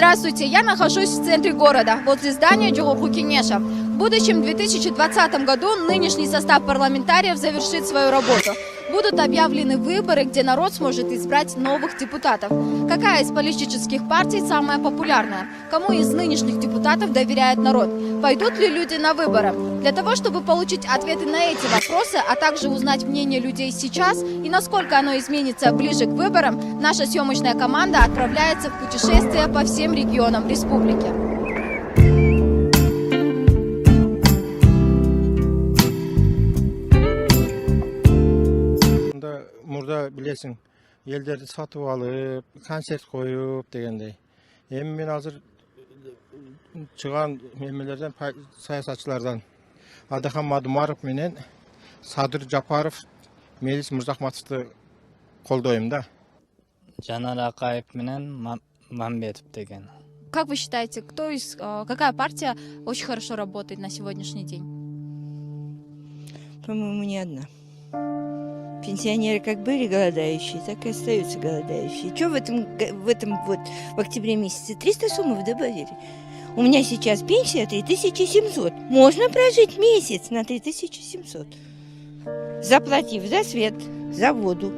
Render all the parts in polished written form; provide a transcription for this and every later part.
Здравствуйте, я нахожусь в центре города, возле здания Джохоху Кенеша. В будущем 2020 году нынешний состав парламентариев завершит свою работу. Будут объявлены выборы, где народ сможет избрать новых депутатов. Какая из политических партий самая популярная? Кому из нынешних депутатов доверяет народ? Пойдут ли люди на выборы? Для того, чтобы получить ответы на эти вопросы, а также узнать мнение людей сейчас и насколько оно изменится ближе к выборам, наша съемочная команда отправляется в путешествие по всем регионам республики. Мурда билесиң, елдерди сатып алып, концерт коюп дегендей. Эми мен азыр чыган мемелерден, саясатчылардан Адахан Мадумаров менен Садыр Жапаров, Мелис Мырзахматовду колдойм да. Жанар Акаев менен Мамбетов деген. Как вы считаете, какая партия очень хорошо работает на сегодняшний день? По-моему, не одна. Пенсионеры как были голодающие, так и остаются голодающие. Что в октябре месяце 300 сомов добавили? У меня сейчас пенсия 3700. Можно прожить месяц на 3700. Заплатив за свет, за воду.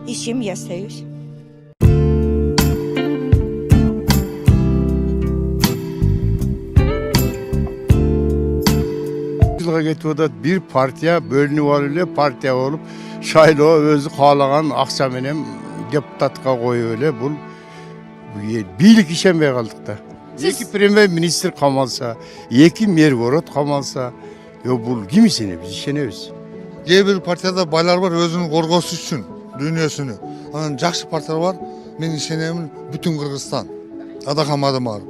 И с чем я остаюсь? Bir partiya bölünüp alып, partiya olup шайлоо өзү каалаган акча менен депутатка коюп эле бул бийлик ишенбей калдык да. Эки премьер-министр камалса, эки мэр борот камалса, бул ким ишенет? Биз ишенебиз. Кээ бир партияда байлар бар өзүнүн коргоосу үчүн дүйнөсүнү. Анан жакшы партиялар бар. Мен ишенемин бүтүн Кыргызстан. Адахан Мадумаров.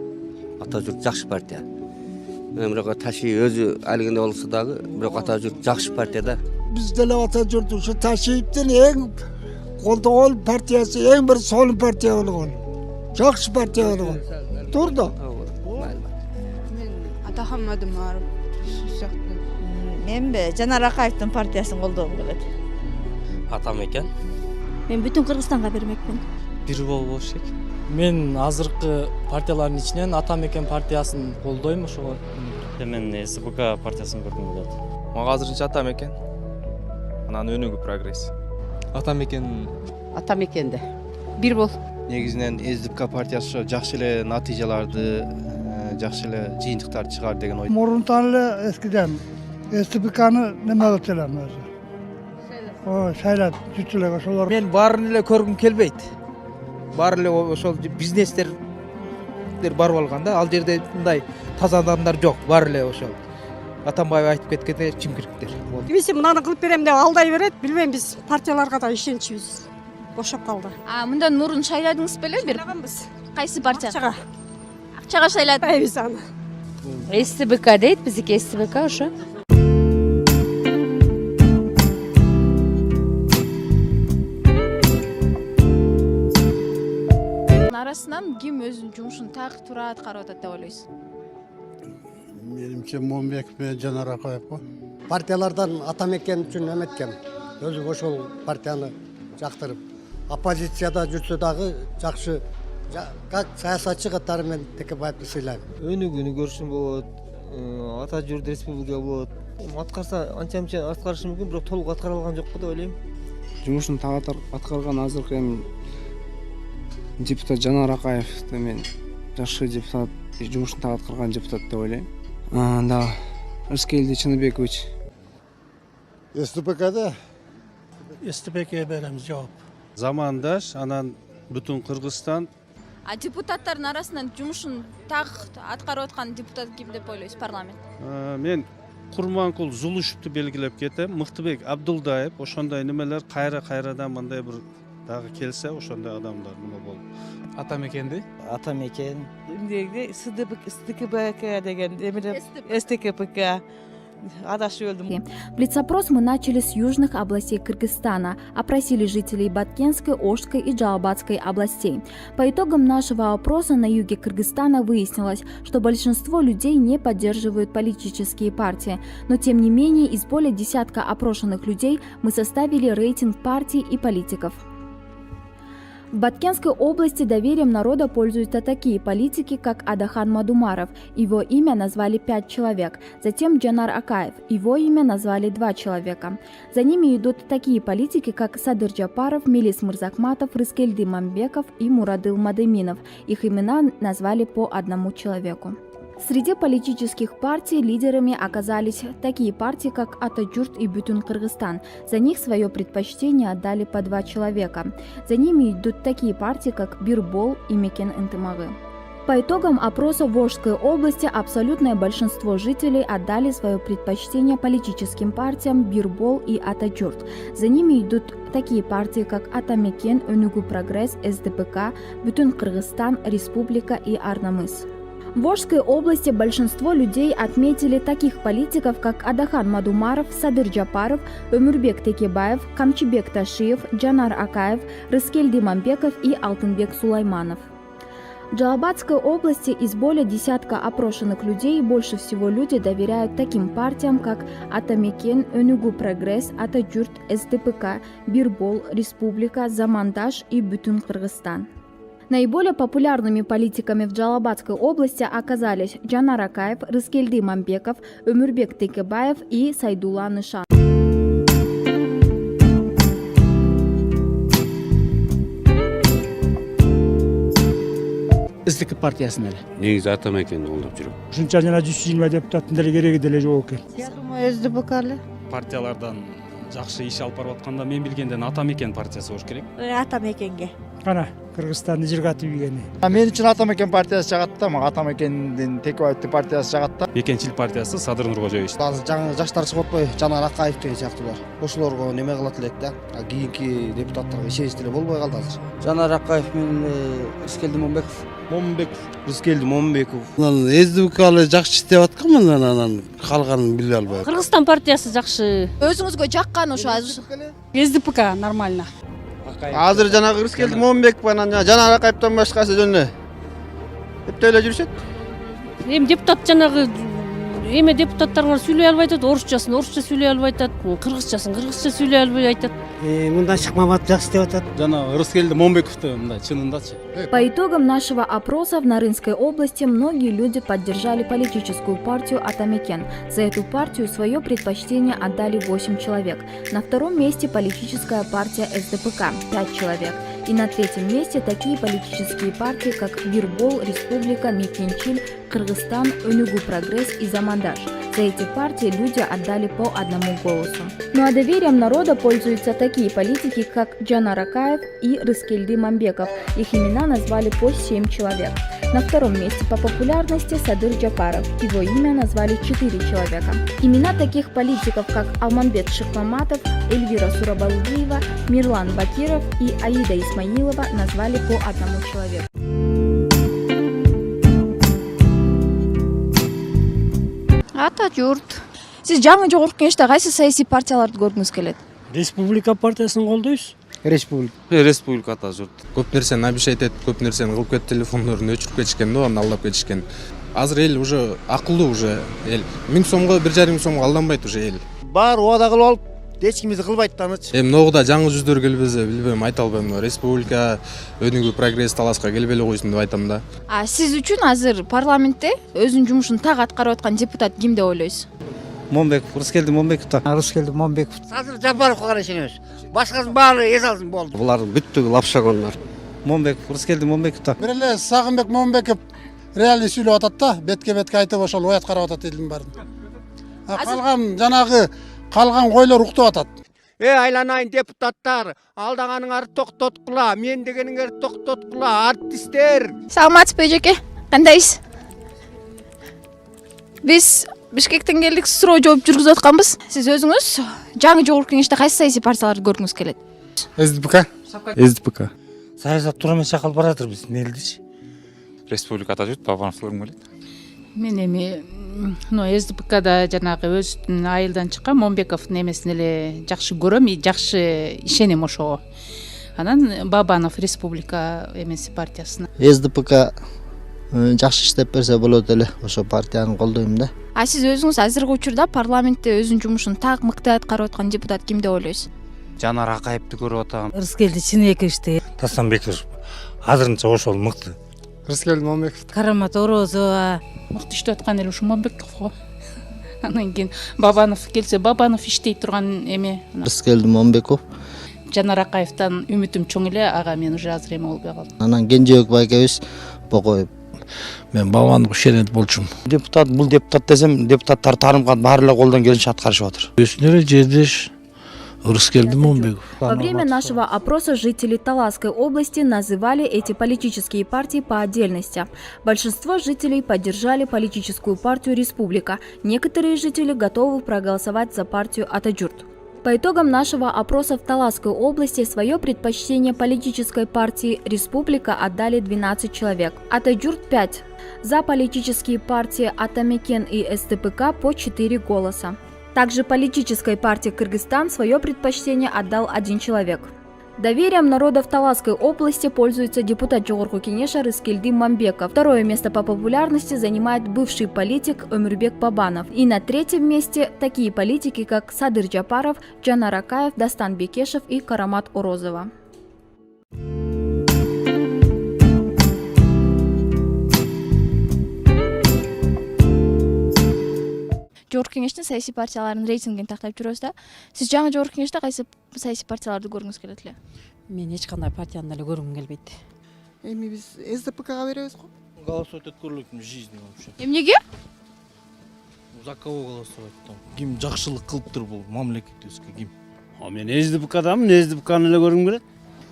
Ата журт жакшы партия. Бирок таши өзү алгенде болсо дагы, бирок ата журт жакшы партия да. Biz de ata jurtu şu taşıyıptın en koltuğun partiyası en bir sol partiya olgun. Жақсы partiya olgun. Dur da. Атахан Мадумаров. Мен Жанар Акаевдин партиясын колдогум келет. Атам экен. Мен бүтүн Кыргызстанга бермекмин. Бир болуш керек. Мен азыркы партиялардын ичинен Атам экен партиясын колдойм ошого. Мен СПК партиясын көргүм келет. Мага азырынча Атам экен. Анан өнүгүү прогресс. Атам экен. Атам экенде. Бир бол. Негизинен СДПК партиясы жакшы эле натыйжаларды, жакшы эле жыйынтыктарды чыгар деген ой. Moruntan ile eskiden STPK'nı ne mağazılar mı? O şeyler, cütçüler, şolar. Мен баарын эле көргүм келбейт. Баары эле ошол бизнестер барып алган да, ал жерде мындай таза адамдар жок, баары эле ошол. Атамбаев айтып кеткенде чимкириктер. Бизсе мынаны кылып берем деп алдай берет. Билбейм, биз партияларга да ишеничибиз бошоп калды. Мында Нурун шайладыңыз беле бир? Кайсы партия? Акчага шайладыңыз аны. СТБК дейт, биздики СТБК ошо. Арасынан ким өзүнүн жумушун так туура аткарып атат деп ойлойсуз? Menimce Momбек ve Caner Akayev bu. Partiyalardan Atam Eken üçün emetken. Özü ошол партияны жактырып. Оппозицияда жүрсө дагы жакшы как саясатчы катары мен Текебаевди сыйлайм. Өнүгүүнү көрүшүм болот. Ата журт республика болот. Аткарса анча-мынча аткарышы мүмкүн, бирок толук аткара алган жок деп ойлойм. Жумушун так аткарган азыркы депутат Жанар Акаев мен жакшы депутат, жумушун так аткарган депутат деп ойлойм. Да, Рыскелди Чыныбекович. STPK'da СТПК беремиз жооп. Замандаш, анан бүтүн Кыргызстан. Депутаттардын арасынан жумушун так аткарып аткан депутат ким деп ойлойсуз парламент? Мен Курманкул Зулушевду белгилеп кетем. Мыктыбек Абдулдаев, ошондой немелер кайрадан мындай бир дагы келсе, ошондой адамдар неме болот. Атам экенди. Атам экен. Эмнеге СТКПК деген, СТКПК. Блиц-опрос мы начали с южных областей Кыргызстана, опросили жителей Баткенской, Ошской и Джалабадской областей. По итогам нашего опроса на юге Кыргызстана выяснилось, что большинство людей не поддерживают политические партии, но тем не менее из более десятка опрошенных людей мы составили рейтинг партий и политиков. В Баткенской области доверием народа пользуются такие политики, как Адахан Мадумаров. Его имя назвали 5 человек. Затем Джанар Акаев. Его имя назвали 2 человека. За ними идут такие политики, как Садыр Джапаров, Мелис Мырзакматов, Рыскельды Мамбеков и Мурадыл Мадеминов. Их имена назвали по 1 человеку. Среди политических партий лидерами оказались такие партии, как Атажурт и Бүтүн Кыргызстан. За них свое предпочтение отдали по 2 человека. За ними идут такие партии, как Бирбол и Мекен Ынтымагы. По итогам опроса в Волжской области абсолютное большинство жителей отдали свое предпочтение политическим партиям Бирбол и Атажурт. За ними идут такие партии, как Атамекен, Өнүгүү Прогресс, СДПК, Бүтүн Кыргызстан, Республика и Арнамыс. В Волжской области большинство людей отметили таких политиков, как Адахан Мадумаров, Садыр Джапаров, Өмүрбек Текебаев, Камчыбек Ташиев, Джанар Акаев, Рыскельды Мамбеков и Алтынбек Сулайманов. В Джалабадской области из более десятка опрошенных людей больше всего люди доверяют таким партиям, как Атамекен, Өнүгүү Прогресс, Атажурт, СДПК, Бирбол, Республика, Замандаш и Бүтүн Кыргызстан. Наиболее популярными политиками в Джалабадской области оказались Джанар Акаев, Рыскельды Мамбеков, Өмүрбек Текебаев и Сайдулла Нышан. СДК партиясына эле. Негизи Атамекенди колдоп жүрөм. Ушунча жана 120 депутаттын деле кереги деле жок экен. Я думаю, СДПК эле. Партиялардан жакшы иш алып барып атканда мен билгенден Атамекен партиясы болуш керек. Атамекенге. Кана Кыргызстанды жыргатып ийгени. Мен үчүн Атамекен партиясы жагат да, мага Атамекендин Текебаевдин партиясы жагат да. Бекенчил партиясы Садыр Нуркожоевич. Азыр жаңы жаштар чыгып атпайбы? Жанар Акаев деген сыяктуулар. Ошолорго неме кылат элек да. Кийинки депутаттарга ишенич деле болбой калды азыр. Жанар Акаев менен Рыскелди Момбеков. Рыскелди Момбеков. СДПК жакшы иштеп атканмын, анан калганын биле албайм. Кыргызстан партиясы жакшы. Өзүңүзгө жаккан ушу азыр. СДПК нормально. Азыр жанагы Рыскелди Момбеков анан Жанар Акаевден башкасы жөнүнө эптеп эле жүрүшөт. Эми депутат жанагы эме депутаттар сүйлөй албай атат, орусчасын орусча сүйлөй албай атат, кыргызчасын кыргызча сүйлөй албай айтат. Мындан чыкмабат жакшы деп атат. Жана Рыскелди Момбековду мындай чынындачы. По итогам нашего опроса в Нарынской области многие люди поддержали политическую партию Атамекен. За эту партию свое предпочтение отдали 8 человек. На втором месте политическая партия СДПК – 5 человек. И на третьем месте такие политические партии, как Бирбол, Республика, Мекенчиль, Кыргызстан, Өнүгүү Прогресс и Замандаш. За эти партии люди отдали по 1 голосу. Ну а доверием народа пользуются такие политики, как Джанар Акаев и Рыскельды Мамбеков. Их имена назвали по 7 человек. На втором месте по популярности Садыр Джапаров. Его имя назвали 4 человека. Имена таких политиков, как Алмамбет Шыкмаматов, Эльвира Сурабалдиева, Мирлан Бакиров и Аида Исмаилова назвали по 1 человеку. Атажурт. Сиз жаңы жогорку кеңеште кайсы саясий партияларды көргүңүз келет? Республика партиясын колдойбуз. Республика Атажурт. Көп нерсени обещать этип, көп нерсени кылып кетип, телефондорун өчүрүп кетишкен да, аны алдап кетишкен. Азыр эл уже акылдуу уже эл. 1000 сомго 1,5 сомго алданбайт уже эл. Бар убада кылып алып, эч кимди кылбайт таныч. Эми ногуда жаңы жүздөр келбесе, билбейм, айта албайм. Республика Өнүгүү Прогресс таласка келбей эле койсун деп айтам да. А сиз үчүн азыр парламентте өзүнүн жумушун так аткарып аткан депутат ким деп ойлойсуз? Момбеков, Рыскелди Момбеков да. Рыскелди Момбеков. Садыр Жапаровго гана ишенебиз. Башкасын баары эс алсын болду. Булардын бүттүгү лапшагондар. Момбеков, Рыскелди Момбеков да. Бир эле Сагынбек Момбеков реалий сүйлөп атат да, бетке бетке айтып ошол оят карап атат элдин баарын. Калган жанагы калган койлор уктап атат. Айланайын депутаттар, алдаганыңарды токтоткула, мен дегениңерди токтоткула, артисттер. Саламатсызбы эжеке? Кандайсыз? Биз Бишкектен келдик, суроо жооп жүргүзүп атканбыз. Сиз өзүңүз жаңы жогорку кеңеште кайсы саясий партияларды көргүңүз келет? СДПК. Саясат туура эмес жакка алып баратыр биздин элдичи. Республика Атажурт Бабанов көргүм келет. Мен эми СДПКда жанагы өзүнүн айылдан чыккан Момбековдун эмесин эле жакшы көрөм, жакшы ишенем ошого. Анан Бабанов Республика эмеси партиясына. СДПК жакшы иштеп берсе болот эле, ошо партияны колдойм да. А сиз өзүңүз азыркы учурда парламентте өзүнүн жумушун так мыкты аткарып аткан депутат ким деп ойлойсуз? Жанар Акаевди көрүп атам. Рыскелди Чынекешти, Тастанбеков азырынча ошол мыкты. Рыскелди Момбеков. Карамат Орозова. Мыкты иштеп аткан эле ушу Момбеков го. Анан кийин Бабанов келсе, Бабанов иштей турган эме. Рыскелди Момбеков. Жанар Акаевтан үмүтүм чоң эле, ага мен уже азыр эме болбой калдым. Анан Кенжебек байкебиз Бокоев. Мен Бабанов ишенет болчумун. Депутат бул депутат десем, депутаттар тарымга баары эле колдон келишинче аткарышып атыр. Өсүнөр жердеш Рыскелди Момбеков. Во время нашего опроса жители Таласской области называли эти политические партии по отдельности. Большинство жителей поддержали политическую партию «Республика». Некоторые жители готовы проголосовать за партию «Атаджурт». По итогам нашего опроса в Таласской области свое предпочтение политической партии «Республика» отдали 12 человек, «Атаджурт» 5. За политические партии «Атамекен» и СТПК по 4 голоса. Также политической партии «Кыргызстан» свое предпочтение отдал 1 человек. Доверием народа в Таласской области пользуется депутат Жогорку Кенеша Рыскелди Момбеков. Второе место по популярности занимает бывший политик Өмүрбек Бабанов. И на третьем месте такие политики, как Садыр Жапаров, Жанар Акаев, Дастан Бекешев и Карамат Орозова. Жогорку Кеңештин саясий партиялардын рейтингин тактап жүрөбүз да. Сиз жаңы Жогорку Кеңеште кайсы саясий партияларды көргүңүз келет эле? Мен эч кандай партияны эле көргүм келбейт. Эми биз СДПКга беребиз го. Голосовать открылыктын жизни вообще. Эмнеге? За кого голосовать там? Ким жакшылык кылыптыр бул мамлекетибизге ким? Мен СДПКдамын, СДПКны эле көргүм келет.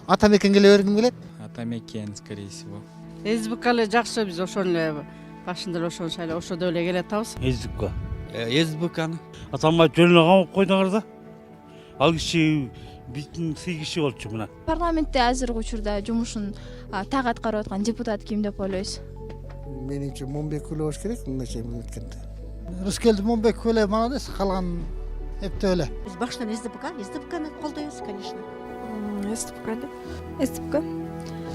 Атамекенге эле бергим келет. Атамекен, скорее всего. СДПК эле жакшы, биз ошону эле башында эле ошону шайлап, ошодо эле келе атабыз. СДПК. СДПКны. Атамбай жөнүнө камап койдуңар да. Ал киши биздин сый киши болчу мына. Парламентте азыркы учурда жумушун так аткарып аткан депутат ким деп ойлойсуз? Менимче Момбеков эле болуш керек, мындайча өткөндө. Рыскелди Момбеков эле молодец, калган эптеп эле. Биз баштан СДПКны колдойбуз, конечно. СДПК да. СДПК.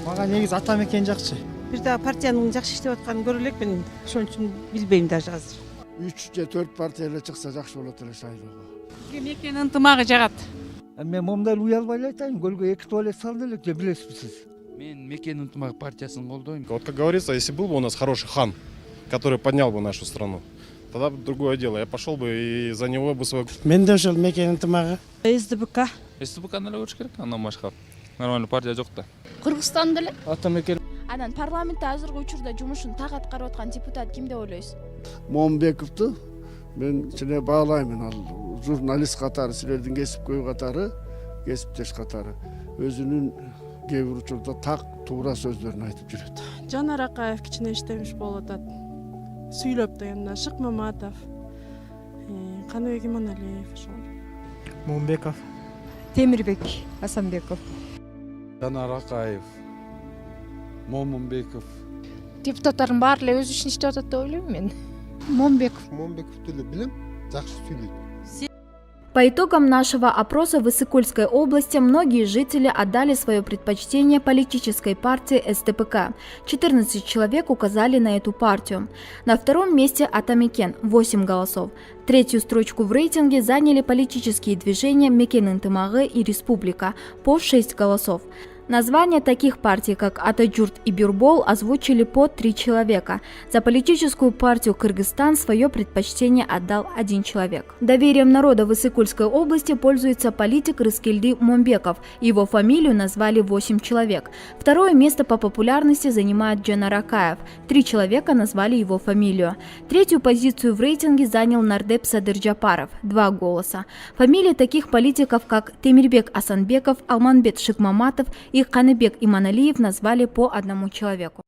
Мага негизи Атамекен жакшы. Бир да партиянын жакшы иштеп атканын көрө элек, мен ошон үчүн билбейм даже азыр. 3 же 4 партия эле чыкса жакшы болот эле шайлоого. Ким экенин ынтымагы жагат. Мен момундай уялбай эле айтайын, көлгө 2 туалет салды элек, же билесизби сиз? Мен Мекен ынтымак партиясын колдойм. Вот как говорится, если был бы у нас хороший хан, который поднял бы нашу страну, тогда бы другое дело. Я пошел бы и за него бы свой... Мен да ошол Мекен ынтымагы. СДПК. СДПКны эле көрүш керек, андан башка нормальный партия жок да. Кыргызстан деле. Атамекен. Анан парламентте азыркы учурда жумушун так аткарып аткан депутат ким деп ойлойсуз? Момбековду мен кичине баалаймын, ал журналист катары, силердин кесипкөй катары, кесиптеш катары өзүнүн кээ бир учурда так туура сөздөрүн айтып жүрөт. Жанар Акаев кичине иштемиш болуп атат. Сүйлөп да Шык Маматов, Каныбек Иманалиев ошол. Момбеков. Темирбек Асанбеков. Жанар Акаев, Момунбеков. Депутаттардын баары эле өз ишин иштеп атат деп ойлойм мен. Момбековду эле билем, жакшы сүйлөйт. По итогам нашего опроса в Иссык-Кульской области многие жители отдали свое предпочтение политической партии СТПК. 14 человек указали на эту партию. На втором месте Атамекен – 8 голосов. Третью строчку в рейтинге заняли политические движения Мекен ынтымагы и Республика по 6 голосов. Названия таких партий, как Атаджурт и Бюрбол, озвучили по 3 человека. За политическую партию «Кыргызстан» свое предпочтение отдал 1 человек. Доверием народа в Иссык-Кульской области пользуется политик Рыскелди Момбеков. Его фамилию назвали 8 человек. Второе место по популярности занимает Жанар Акаев. 3 человека назвали его фамилию. Третью позицию в рейтинге занял нардеп Садыр Жапаров, 2 голоса. Фамилии таких политиков, как Темирбек Асанбеков, Алманбет Шыкмаматов и Каныбек Иманалиев назвали по 1 человеку.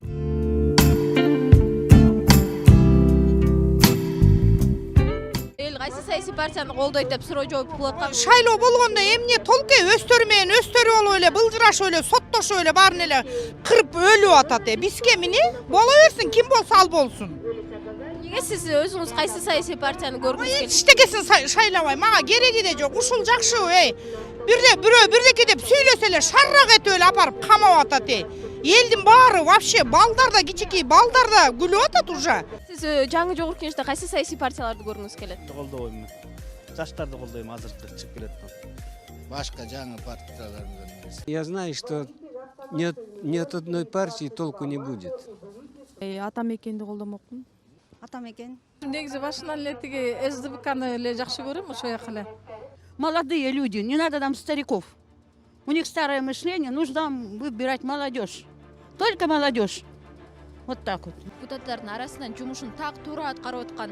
Кайсы саясий партияны колдойт деп суроо жооп кылып аткан. Шайлоо болгондо эмне толке өстөрү менен өстөрүп алып эле былжырашып эле соттошуп эле баарын эле кырып өлүп атат. Бизге эмне? Боло берсин, ким болсо ал болсун. Эмнеге сиз өзүңүз кайсы саясий партияны көргүңүз келет? Эчтекесин шайлабай, мага кереги да жок. Ушул жакшы, бирөө бирдеке деп сүйлөсө эле шаррак этип эле апарып камап атат. Элдин баары вообще балдар да, кичинекей балдар да күлүп атат уже. Сиз жаңы Жогорку Кеңеште кайсы саясий партияларды көргүңүз келет? Колдойм. Жаштарды колдойм, азыркы чыгып келет. башка жаңы партиялардан эмес. Я знаю, что ни от одной партии толку не будет. ата мекенди колдомокмун. Ата мекен. негизи башынан эле тиги СДПКны эле жакшы көрөм, ошол жака эле. Молодые люди, не надо нам стариков. У них старое мышление, нужно выбирать молодежь. Только молодежь. Вот так вот. депутаттардын арасынан жумушун так туура аткарып аткан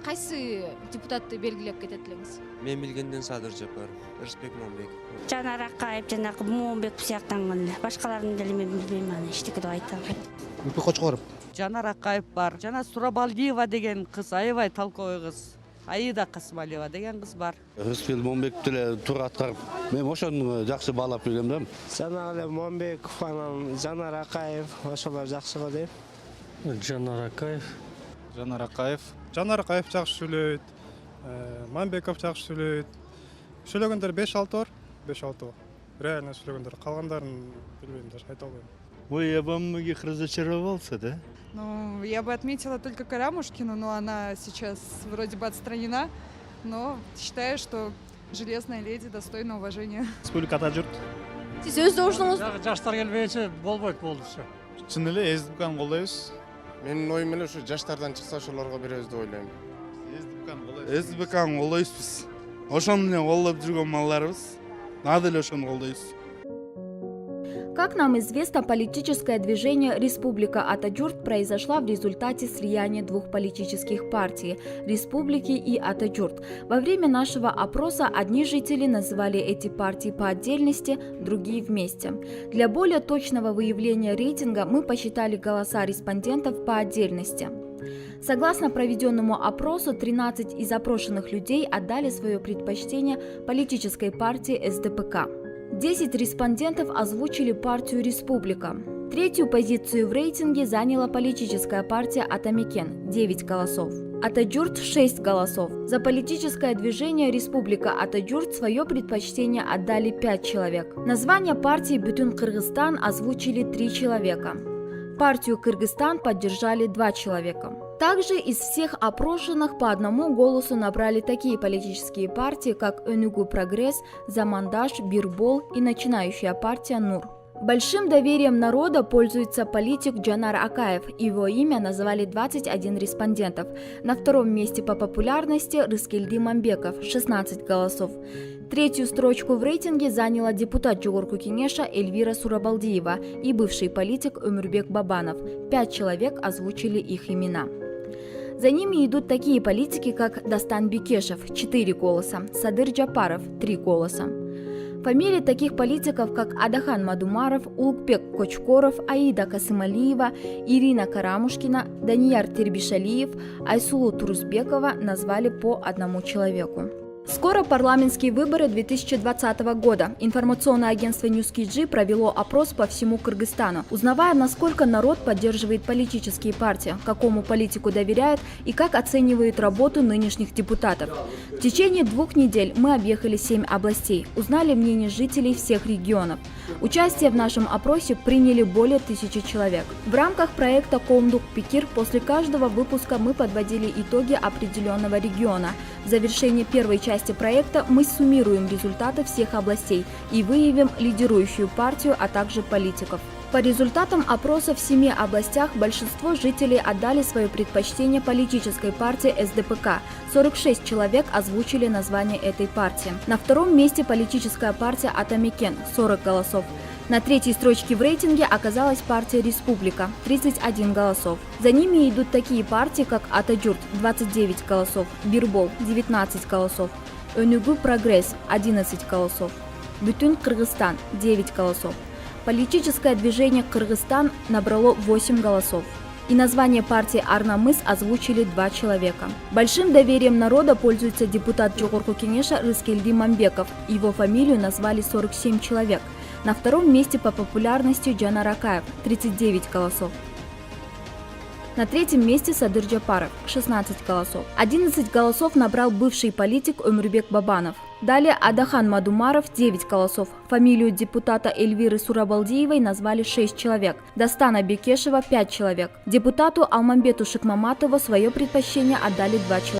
кайсы депутатты белгилеп кетет элеңиз? Мен билгенден Садыр Жапаров, Рысбек Момбек. Жанар Акаев, жанагы Момбек сыяктанган эле. Башкаларын деле мен билбейм, аны эчтеке деп айта албайм. Үпү Кочкоров. Жанар Акаев бар. Жана Сурабалдиева деген кыз, аябай талкой кыз. Аида Касмалева деген кыз бар. Рысбек Момбекти эле туура аткарып, мен ошону жакшы баалап келем да. Жанагы Момбеков, анан Жанар Акаев, ошолор жакшы го дейм. Жанар Акаев. Жанар Акаев. Жанар Акаев жакшы сүйлөйт. Мамбеков жакшы сүйлөйт. Сүйлөгөндөр 5-6 бар. 5-6 бар. Реально сүйлөгөндөр. Калгандарын билбейм, даже айта албайм. Ой, я во многих разочаровался, да? Ну, я бы отметила только Карамушкину, но она сейчас вроде бы отстранена. Но считаю, что железная леди достойна уважения. Республикада жүрт. Сиз өз добушуңуз Жаштар келбейинче болбойт болчу. Чын эле СДПКны колдойбуз. Менин оюм эле ушу жаштардан чыкса ошолорго беребиз деп ойлойм. СДПКны колдойбуз. Ошону менен колдоп жүргөн малларыбыз. Надо эле ошону колдойбуз. Как нам известно, политическое движение «Республика Ататюрк» произошла в результате слияния двух политических партий – «Республики» и «Ататюрк». Во время нашего опроса одни жители называли эти партии по отдельности, другие вместе. Для более точного выявления рейтинга мы посчитали голоса респондентов по отдельности. Согласно проведенному опросу, 13 из опрошенных людей отдали свое предпочтение политической партии СДПК. 10 респондентов озвучили партию «Республика». Третью позицию в рейтинге заняла политическая партия «Атамекен» – 9 голосов. Ататюрк – 6 голосов. За политическое движение «Республика Ататюрк» свое предпочтение отдали 5 человек. Название партии «Бүтүн Кыргызстан» озвучили 3 человека. Партию «Кыргызстан» поддержали 2 человека. Также из всех опрошенных по одному голосу набрали такие политические партии, как «Өнүгүү Прогресс», «Замандаш», «Бирбол» и начинающая партия «Нур». Большим доверием народа пользуется политик Жанар Акаев. Его имя назвали 21 респондентов. На втором месте по популярности Рыскелди Мамбеков – 16 голосов. Третью строчку в рейтинге заняла депутат Жогорку Кеңеша Эльвира Сурабалдиева и бывший политик Өмүрбек Бабанов. 5 человек озвучили их имена. За ними идут такие политики, как Дастан Бекешев – 4 голоса, Садыр Джапаров – 3 голоса. Фамилии таких политиков, как Адахан Мадумаров, Улукбек Кочкоров, Аида Касымалиева, Ирина Карамушкина, Данияр Тербишалиев, Айсулу Турузбекова назвали по одному человеку. Скоро парламентские выборы 2020 года. Информационное агентство NewsKG провело опрос по всему Кыргызстану, узнавая, насколько народ поддерживает политические партии, какому политику доверяет и как оценивает работу нынешних депутатов. В течение 2 недель мы объехали 7 областей, узнали мнение жителей всех регионов. Участие в нашем опросе приняли более 1000 человек. В рамках проекта «Коомдук Пикир» после каждого выпуска мы подводили итоги определенного региона. В завершении первой части проекта мы суммируем результаты всех областей и выявим лидирующую партию, а также политиков. По результатам опроса в 7 областях большинство жителей отдали свое предпочтение политической партии СДПК. 46 человек озвучили название этой партии. На втором месте политическая партия Атамекен – 40 голосов. На третьей строчке в рейтинге оказалась партия «Республика» – 31 голосов. За ними идут такие партии, как Ататюрк – 29 голосов, Бирбол – 19 голосов, Өнүгүү Прогресс – 11 голосов, Бүтүн Кыргызстан – 9 голосов. Политическое движение «Кыргызстан» набрало 8 голосов. И название партии «Арнамыс» озвучили 2 человека. Большим доверием народа пользуется депутат Жогорку Кеңеша Рыскелди Мамбеков. Его фамилию назвали 47 человек. На втором месте по популярности Жанар Акаев – 39 голосов. На третьем месте Садыр Джапаров – 16 голосов. 11 голосов набрал бывший политик Өмүрбек Бабанов. Далее Адахан Мадумаров – 9 голосов. Фамилию депутата Эльвиры Сурабалдиевой назвали 6 человек. Дастана Бекешева – 5 человек. Депутату Алмамбету Шыкмаматову свое предпочтение отдали 2 человека.